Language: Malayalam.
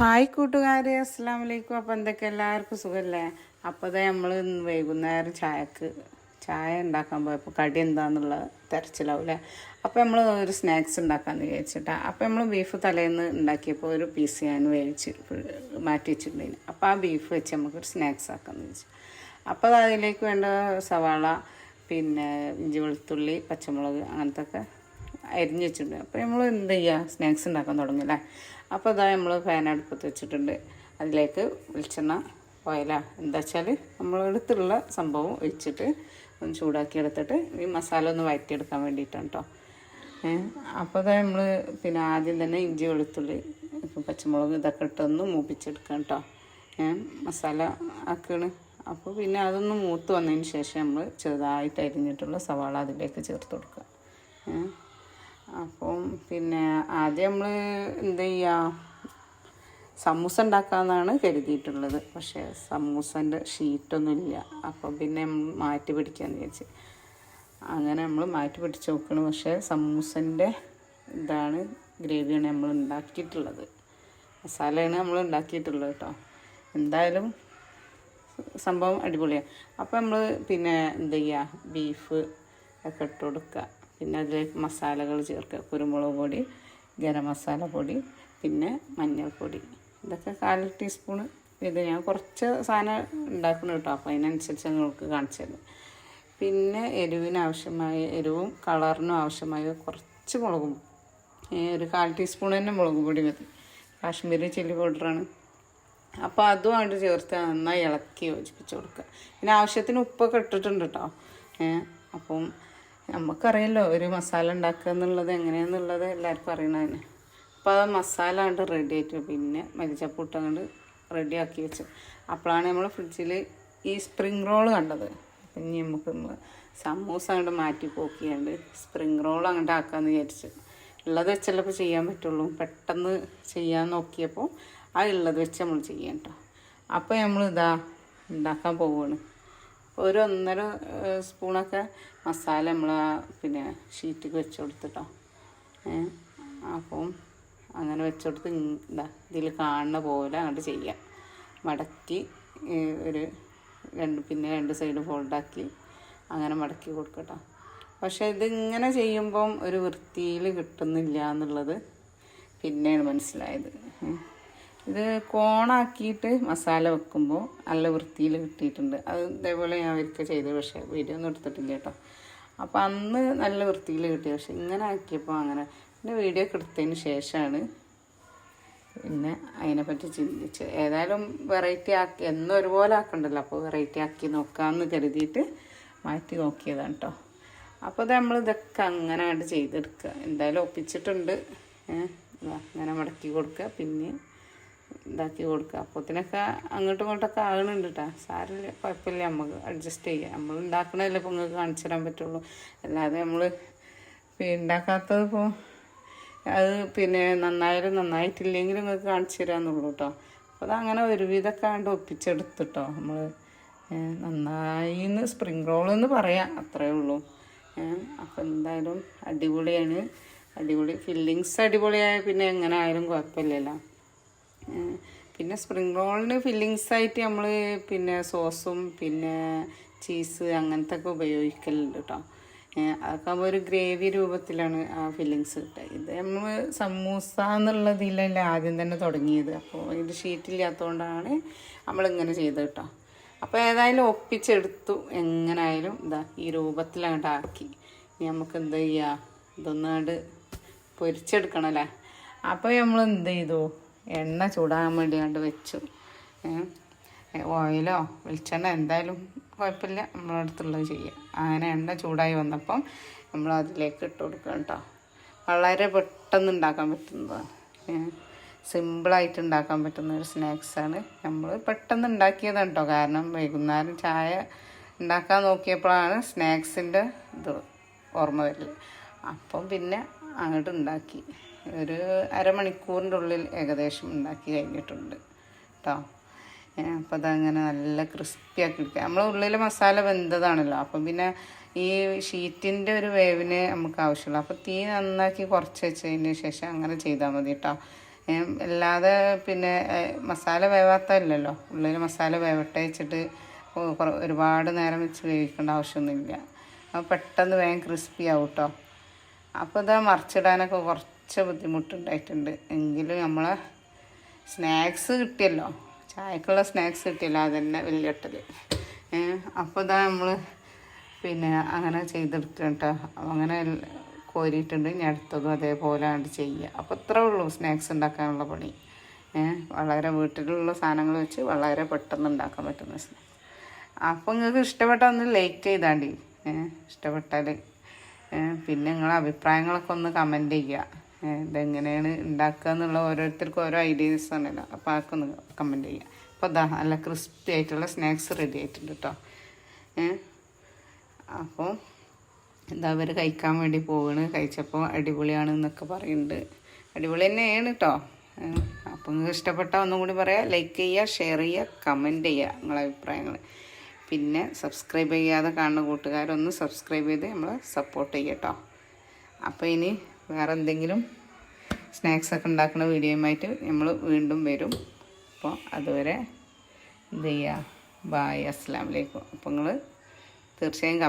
ഹായ് കൂട്ടുകാരെ, അസ്സാം വലൈക്കും. അപ്പോൾ എന്തൊക്കെ എല്ലാവർക്കും സുഖമല്ലേ? അപ്പോൾ അത് നമ്മൾ വൈകുന്നേരം ചായ ഉണ്ടാക്കാൻ പോയപ്പോൾ കടി എന്താണെന്നുള്ള തിരച്ചിലാവൂല്ലേ. അപ്പോൾ നമ്മൾ ഒരു സ്നാക്സ് ഉണ്ടാക്കാമെന്ന് വിചാരിച്ചിട്ടാണ്. അപ്പോൾ നമ്മൾ ബീഫ് തലേന്ന് ഉണ്ടാക്കിയപ്പോൾ ഒരു പീസ് ഞാൻ മാറ്റി വെച്ചിട്ടുണ്ടായിരുന്നു. അപ്പോൾ ആ ബീഫ് വെച്ച് നമുക്കൊരു സ്നാക്സ് ആക്കാമെന്ന് വിചാരിച്ചു. അപ്പോൾ അതിലേക്ക് വേണ്ട സവാള, പിന്നെ ഇഞ്ചി, വെളുത്തുള്ളി, പച്ചമുളക് അങ്ങനത്തെ ഒക്കെ അരിഞ്ഞ് വെച്ചിട്ടുണ്ട്. അപ്പോൾ നമ്മൾ എന്ത് ചെയ്യുക, സ്നാക്സ് ഉണ്ടാക്കാൻ തുടങ്ങില്ലേ. അപ്പോൾ അതാ നമ്മൾ ഫാൻ അടുപ്പത്ത് വെച്ചിട്ടുണ്ട്. അതിലേക്ക് വെളിച്ചെണ്ണ, ഓയില എന്താ വെച്ചാൽ നമ്മളടുത്തുള്ള സംഭവം ഒഴിച്ചിട്ട് ഒന്ന് ചൂടാക്കി എടുത്തിട്ട് ഈ മസാല ഒന്ന് വഴറ്റിയെടുക്കാൻ വേണ്ടിയിട്ടാണ് കേട്ടോ. അപ്പോൾ അതാ നമ്മൾ പിന്നെ ആദ്യം തന്നെ ഇഞ്ചി, വെളുത്തുള്ളി, പച്ചമുളക് ഇതൊക്കെ ഇട്ടൊന്ന് മൂപ്പിച്ചെടുക്കാം കേട്ടോ. മസാല ആക്കുകയാണ്. അപ്പോൾ പിന്നെ അതൊന്ന് മൂത്ത് വന്നതിന് ശേഷം നമ്മൾ ചെറുതായിട്ട് അരിഞ്ഞിട്ടുള്ള സവാള അതിലേക്ക് ചേർത്ത് കൊടുക്കുക. അപ്പം പിന്നെ ആദ്യം നമ്മൾ എന്ത് ചെയ്യുക, സമൂസ ഉണ്ടാക്കാമെന്നാണ് കരുതിയിട്ടുള്ളത്. പക്ഷേ സമൂസൻ്റെ ഷീറ്റൊന്നുമില്ല. അപ്പം പിന്നെ മാറ്റി പിടിക്കാമെന്ന് വിചാരിച്ച് അങ്ങനെ നമ്മൾ മാറ്റി പിടിച്ച് നോക്കണം. പക്ഷേ സമൂസൻ്റെ ഗ്രേവിയാണ് നമ്മൾ ഉണ്ടാക്കിയിട്ടുള്ളത്, മസാലയാണ് നമ്മൾ ഉണ്ടാക്കിയിട്ടുള്ളത് കേട്ടോ. എന്തായാലും സംഭവം അടിപൊളിയാണ്. അപ്പോൾ നമ്മൾ പിന്നെ എന്ത് ചെയ്യുക, ബീഫ് ഒക്കെ ഇട്ട് കൊടുക്കുക. പിന്നെ അതിലേക്ക് മസാലകൾ ചേർക്കുക. കുരുമുളക് പൊടി, ഗരം മസാല പൊടി, പിന്നെ മഞ്ഞൾപ്പൊടി, ഇതൊക്കെ 1/4 ടീസ്പൂണ്. ഇത് ഞാൻ കുറച്ച് സാധനം ഉണ്ടാക്കണം കേട്ടോ. അപ്പോൾ അതിനനുസരിച്ച് നിങ്ങൾക്ക് കാണിച്ചത്. പിന്നെ എരിവും കളറിനും ആവശ്യമായ കുറച്ച് മുളകും, ഒരു 1/4 ടീസ്പൂൺ തന്നെ മുളക് പൊടി മതി. കാശ്മീരി ചില്ലി പൗഡറാണ്. അപ്പോൾ അതും അങ്ങോട്ട് ചേർത്ത് നന്നായി ഇളക്കി യോജിപ്പിച്ച് കൊടുക്കുക. പിന്നെ ആവശ്യത്തിന് ഉപ്പൊക്കെ ഇട്ടിട്ടുണ്ട് കേട്ടോ. അപ്പം നമുക്കറിയാമല്ലോ ഒരു മസാല ഉണ്ടാക്കുക എന്നുള്ളത് എങ്ങനെയാണെന്നുള്ളത് എല്ലാവർക്കും അറിയണതിന്. അപ്പോൾ ആ മസാല കണ്ട് റെഡി ആയിട്ട് പിന്നെ മല്ലിച്ചപ്പ് അങ്ങോട്ട് റെഡിയാക്കി വെച്ചു. അപ്പോഴാണ് നമ്മൾ ഫ്രിഡ്ജിൽ ഈ സ്പ്രിങ് റോൾ കണ്ടത്. അപ്പം ഇനി നമുക്ക് സമൂസ അങ്ങോട്ട് മാറ്റി പോക്കിയാണ്ട് സ്പ്രിങ് റോൾ അങ്ങോട്ട് ആക്കാമെന്ന് വിചാരിച്ചു. ഉള്ളത് വെച്ചല്ലോ ഇപ്പോൾ ചെയ്യാൻ പറ്റുള്ളൂ. പെട്ടെന്ന് ചെയ്യാൻ നോക്കിയപ്പോൾ ആ ഉള്ളത് വെച്ച് നമ്മൾ ചെയ്യാം കേട്ടോ. അപ്പോൾ നമ്മൾ ഉണ്ടാക്കാൻ പോവുകയാണ്. ഒരു 1.5 സ്പൂണൊക്കെ മസാല നമ്മൾ പിന്നെ ഷീറ്റിൽ വെച്ച് കൊടുത്തിട്ടോ. അപ്പം അങ്ങനെ വെച്ചുകൊടുത്ത് ഇതിൽ കാണുന്ന പോലെ അങ്ങോട്ട് ചെയ്യാം. മടക്കി ഒരു രണ്ട് സൈഡ് ഫോൾഡാക്കി അങ്ങനെ മടക്കി കൊടുക്കട്ടോ. പക്ഷേ ഇതിങ്ങനെ ചെയ്യുമ്പം ഒരു വൃത്തിയിൽ കിട്ടുന്നില്ല എന്നുള്ളത് പിന്നെയാണ് മനസ്സിലായത്. ഇത് കോണാക്കിയിട്ട് മസാല വെക്കുമ്പോൾ നല്ല വൃത്തിയിൽ കിട്ടിയിട്ടുണ്ട്. അത് ഇതേപോലെ ഞാൻ ഒരിക്കൽ ചെയ്തു, പക്ഷേ വീഡിയോ ഒന്നും എടുത്തിട്ടില്ല കേട്ടോ. അപ്പോൾ അന്ന് നല്ല വൃത്തിയിൽ കിട്ടി. പക്ഷെ ഇങ്ങനെ ആക്കിയപ്പോൾ അങ്ങനെ പിന്നെ വീഡിയോ ഒക്കെ എടുത്തതിന് ശേഷമാണ് പിന്നെ അതിനെപ്പറ്റി ചിന്തിച്ച് ഏതായാലും വെറൈറ്റി ആക്കി എന്നും ഒരുപോലെ ആക്കണ്ടല്ലോ. അപ്പോൾ വെറൈറ്റി ആക്കി നോക്കാമെന്ന് കരുതിയിട്ട് മാറ്റി നോക്കിയതാണ് കേട്ടോ. അപ്പോൾ അത് ഇതൊക്കെ അങ്ങനെ ആയിട്ട് ചെയ്തെടുക്കുക. എന്തായാലും ഒപ്പിച്ചിട്ടുണ്ട്. അങ്ങനെ മടക്കി കൊടുക്കുക, പിന്നെ ഇതാക്കി കൊടുക്കുക. അപ്പോഴത്തേനൊക്കെ അങ്ങോട്ടും ഇങ്ങോട്ടൊക്കെ ആകണുണ്ട് കേട്ടോ. സാരമില്ല, കുഴപ്പമില്ല, നമുക്ക് അഡ്ജസ്റ്റ് ചെയ്യാം. നമ്മൾ ഉണ്ടാക്കണതല്ലേ ഇപ്പോൾ നിങ്ങൾക്ക് കാണിച്ചു തരാൻ പറ്റുള്ളൂ. അല്ലാതെ നമ്മൾ ഉണ്ടാക്കാത്തത് ഇപ്പോൾ അത് പിന്നെ നന്നായാലും നന്നായിട്ടില്ലെങ്കിലും നിങ്ങൾക്ക് കാണിച്ചു തരാമെന്നുള്ളൂ കേട്ടോ. അപ്പോൾ അതങ്ങനെ ഒരുവിധമൊക്കെ ആണ്ട് ഒപ്പിച്ചെടുത്തിട്ടോ. നമ്മൾ നന്നായിന്ന് സ്പ്രിങ് റോൾ എന്ന് പറയാം, അത്രയേ ഉള്ളൂ. അപ്പോൾ എന്തായാലും അടിപൊളിയാണ്. ഫില്ലിങ്സ് അടിപൊളിയായ പിന്നെ എങ്ങനെ ആയാലും കുഴപ്പമില്ലല്ലോ. പിന്നെ സ്പ്രിങ് റോളിന് ഫില്ലിങ്സായിട്ട് നമ്മൾ പിന്നെ സോസും പിന്നെ ചീസ് അങ്ങനത്തെ ഒക്കെ ഉപയോഗിക്കലുണ്ട് കേട്ടോ. അതൊക്കെ ആകുമ്പോൾ ഒരു ഗ്രേവി രൂപത്തിലാണ് ആ ഫില്ലിങ്സ് കിട്ടുക. ഇത് നമ്മൾ സമൂസ എന്നുള്ളതിലല്ല ആദ്യം തന്നെ തുടങ്ങിയത്. അപ്പോൾ ഇത് ഷീറ്റില്ലാത്തതുകൊണ്ടാണ് നമ്മളിങ്ങനെ ചെയ്തത് കേട്ടോ. അപ്പോൾ ഏതായാലും ഒപ്പിച്ചെടുത്തു. എങ്ങനെയായാലും ഈ രൂപത്തിലങ്ങോട്ട് ആക്കി. ഇനി നമുക്ക് എന്ത് ചെയ്യുക, ഇതൊന്നാണ്ട് പൊരിച്ചെടുക്കണമല്ലേ. അപ്പോൾ നമ്മൾ എന്ത് ചെയ്തു, എണ്ണ ചൂടാകാൻ വേണ്ടി കണ്ട് വെച്ചു. ഓയിലോ വെളിച്ചെണ്ണ എന്തായാലും കുഴപ്പമില്ല, നമ്മളടുത്തുള്ളത് ചെയ്യാം. അങ്ങനെ എണ്ണ ചൂടായി വന്നപ്പം നമ്മൾ അതിലേക്ക് ഇട്ട് കൊടുക്കുക കേട്ടോ. വളരെ പെട്ടെന്ന് ഉണ്ടാക്കാൻ പറ്റുന്നതാണ്, സിമ്പിളായിട്ട് ഉണ്ടാക്കാൻ പറ്റുന്ന ഒരു സ്നാക്സാണ്. നമ്മൾ പെട്ടെന്ന് ഉണ്ടാക്കിയതാണ് കേട്ടോ. കാരണം വൈകുന്നേരം ചായ ഉണ്ടാക്കാൻ നോക്കിയപ്പോഴാണ് സ്നാക്സിൻ്റെ ഇത് ഓർമ്മ വരില്ല. അപ്പം പിന്നെ അങ്ങോട്ട് ഉണ്ടാക്കി ഒരു അരമണിക്കൂറിൻ്റെ ഉള്ളിൽ ഏകദേശം ഉണ്ടാക്കി കഴിഞ്ഞിട്ടുണ്ട് കേട്ടോ. അപ്പോൾ അതങ്ങനെ നല്ല ക്രിസ്പിയാക്കി എടുക്കുക. നമ്മൾ ഉള്ളിൽ മസാല വെന്തതാണല്ലോ. അപ്പം പിന്നെ ഈ ഷീറ്റിൻ്റെ ഒരു വേവിന് നമുക്ക് ആവശ്യമുള്ളൂ. അപ്പോൾ തീ നന്നാക്കി കുറച്ച് വെച്ചതിന് ശേഷം അങ്ങനെ ചെയ്താൽ മതി കേട്ടോ. അല്ലാതെ പിന്നെ മസാല വേവാത്തല്ലല്ലോ, ഉള്ളിൽ മസാല വേവട്ടെ വെച്ചിട്ട് ഒരുപാട് നേരം വെച്ച് വേവിക്കേണ്ട ആവശ്യമൊന്നുമില്ല. അപ്പോൾ പെട്ടെന്ന് വേഗം ക്രിസ്പി ആവും കേട്ടോ. അപ്പോൾ ഇതാ മറിച്ചിടാനൊക്കെ കുറച്ച് ബുദ്ധിമുട്ടുണ്ടായിട്ടുണ്ട്. എങ്കിലും നമ്മളെ സ്നാക്സ് കിട്ടിയല്ലോ, ചായക്കുള്ള സ്നാക്സ് കിട്ടിയല്ലോ, അതന്നെ വലിയ കെട്ടൽ. അപ്പോൾ ഇതാ നമ്മൾ പിന്നെ അങ്ങനെ ചെയ്തെടുക്കുക കേട്ടോ. അങ്ങനെ കോരിയിട്ടുണ്ട്. ഇനി അടുത്തതും അതേപോലെ ആണ്ട് ചെയ്യുക. അപ്പോൾ ഇത്രേ ഉള്ളൂ സ്നാക്സ് ഉണ്ടാക്കാനുള്ള പണി. വളരെ വീട്ടിലുള്ള സാധനങ്ങൾ വെച്ച് വളരെ പെട്ടെന്ന് ഉണ്ടാക്കാൻ പറ്റുന്ന സ്നാക്സ്. അപ്പോൾ നിങ്ങൾക്ക് ഇഷ്ടപ്പെട്ടാൽ ഒന്ന് ലൈക്ക് ചെയ്താണ്ടി, ഇഷ്ടപ്പെട്ടാൽ. പിന്നെ നിങ്ങളെ അഭിപ്രായങ്ങളൊക്കെ ഒന്ന് കമൻറ്റ് ചെയ്യുക. ഇതെങ്ങനെയാണ് ഉണ്ടാക്കുക എന്നുള്ള ഓരോരുത്തർക്കും ഓരോ ഐഡിയാസ് ആണല്ലോ. അപ്പോൾ അതൊക്കെ ഒന്ന് കമൻറ്റ് ചെയ്യുക. അപ്പോൾ ഇതാ നല്ല ക്രിസ്പി ആയിട്ടുള്ള സ്നാക്സ് റെഡി ആയിട്ടുണ്ട് കേട്ടോ. അപ്പോൾ എന്താ അവർ കഴിക്കാൻ വേണ്ടി പോവാണ്. കഴിച്ചപ്പോൾ അടിപൊളിയാണ് എന്നൊക്കെ പറയുന്നുണ്ട്. അടിപൊളി തന്നെയാണ് കേട്ടോ. അപ്പോൾ നിങ്ങൾക്ക് ഇഷ്ടപ്പെട്ടാൽ ഒന്നും കൂടി പറയാം, ലൈക്ക് ചെയ്യുക, ഷെയർ ചെയ്യുക, കമൻറ്റ് ചെയ്യുക നിങ്ങളെ അഭിപ്രായങ്ങൾ. പിന്നെ സബ്സ്ക്രൈബ് ചെയ്യാതെ കാണുന്ന കൂട്ടുകാരൊന്ന് സബ്സ്ക്രൈബ് ചെയ്ത് നമ്മളെ സപ്പോർട്ട് ചെയ്യുക കേട്ടോ. അപ്പോൾ ഇനി വേറെ എന്തെങ്കിലും സ്നാക്സൊക്കെ ഉണ്ടാക്കുന്ന വീഡിയോയുമായിട്ട് നമ്മൾ വീണ്ടും വരും. അപ്പോൾ അതുവരെ എന്ത് ചെയ്യുക, ബായ്, അസ്സലാമു അലൈക്കും. അപ്പോൾ നിങ്ങൾ തീർച്ചയായും